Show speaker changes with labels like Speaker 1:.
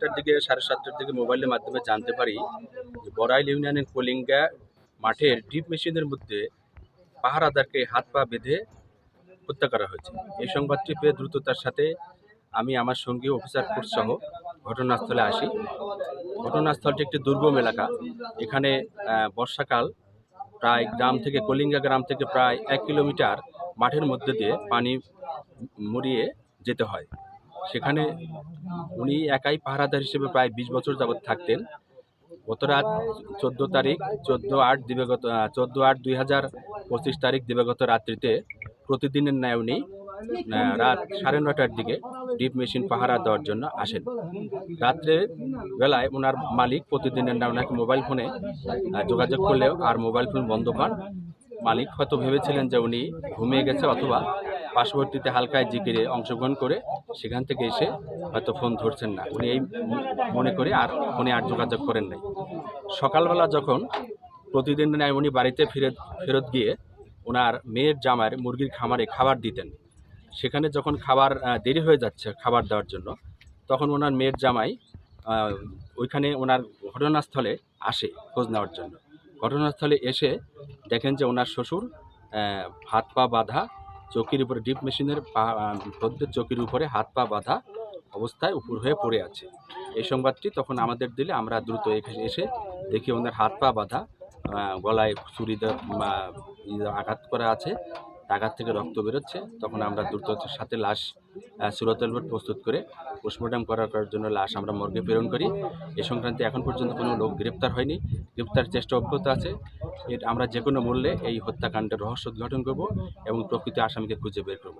Speaker 1: 7টার দিকে 7:30টার দিকে মোবাইলের মাধ্যমে জানতে পারি যে বড়াইল ইউনিয়নের কলিঙ্গা মাঠের ড্রিপ মেশিনের মধ্যে পাহারাদারকে হাত পা বেঁধে হত্যা করা হয়েছে। এই সংবাদটি পেয়ে দ্রুততার সাথে আমি আমার সঙ্গী অফিসার ফোর্স সহ ঘটনাস্থলে আসি। ঘটনাস্থলটি একটি দুর্গম এলাকা। এখানে বর্ষাকাল প্রায় কলিঙ্গা গ্রাম থেকে প্রায় 1 কিলোমিটার মাঠের মধ্যে দিয়ে পানি মরিয়ে যেতে হয়। সেখানে উনি একাই পাহারাদার হিসেবে প্রায় 20 বছর যাবৎ থাকতেন। গত রাত 14/8/2025 তারিখ দিবাগত রাত্রিতে প্রতিদিনের ন্যায় উনি রাত 9:30টার দিকে ডিপ মেশিন পাহারা দেওয়ার জন্য আসেন। রাত্রের বেলায় ওনার মালিক প্রতিদিনের ন্যায় ওনাকে মোবাইল ফোনে যোগাযোগ করলেও আর মোবাইল ফোন বন্ধ পান। মালিক হয়তো ভেবেছিলেন যে উনি ঘুমিয়ে গেছে অথবা পার্শ্ববর্তীতে হালকায় জিকিরে অংশগ্রহণ করে সেখান থেকে এসে হয়তো ফোন ধরছেন না, উনি এই মনে করে আর ফোনে আর যোগাযোগ করেন নাই। সকালবেলা যখন প্রতিদিন ন্যায় উনি বাড়িতে ফেরত গিয়ে ওনার মেয়ের জামাইয়ের মুরগির খামারে খাবার দিতেন। সেখানে যখন খাবার দেরি হয়ে যাচ্ছে খাবার দেওয়ার জন্য, তখন ওনার মেয়ের জামাই ওইখানে ওনার ঘটনাস্থলে আসে খোঁজ নেওয়ার জন্য। ঘটনাস্থলে এসে দেখেন যে ওনার শ্বশুর হাত পা বাঁধা, চৌকির উপরে ডিপ মেশিনের চৌকির উপরে হাত পা বাঁধা অবস্থায় উপর হয়ে পড়ে আছে। এই সংবাদটি তখন আমাদের দিলে আমরা দ্রুত এসে দেখি ওনার হাত পা বাঁধা, গলায় ছুরি আঘাত করা আছে, আঘাত থেকে রক্ত বেরোচ্ছে। তখন আমরা দ্রুততার সাথে লাশ সুরতহাল প্রস্তুত করে পোস্টমর্টম করার জন্য লাশ আমরা মর্গে প্রেরণ করি। এ সংক্রান্তে এখন পর্যন্ত কোনো লোক গ্রেপ্তার হয়নি, গ্রেপ্তার চেষ্টা অব্যাহত আছে। আমরা যে কোনো মূল্যে এই হত্যাকাণ্ডের রহস্য উদ্ঘাটন করব এবং প্রকৃত আসামিকে খুঁজে বের করব।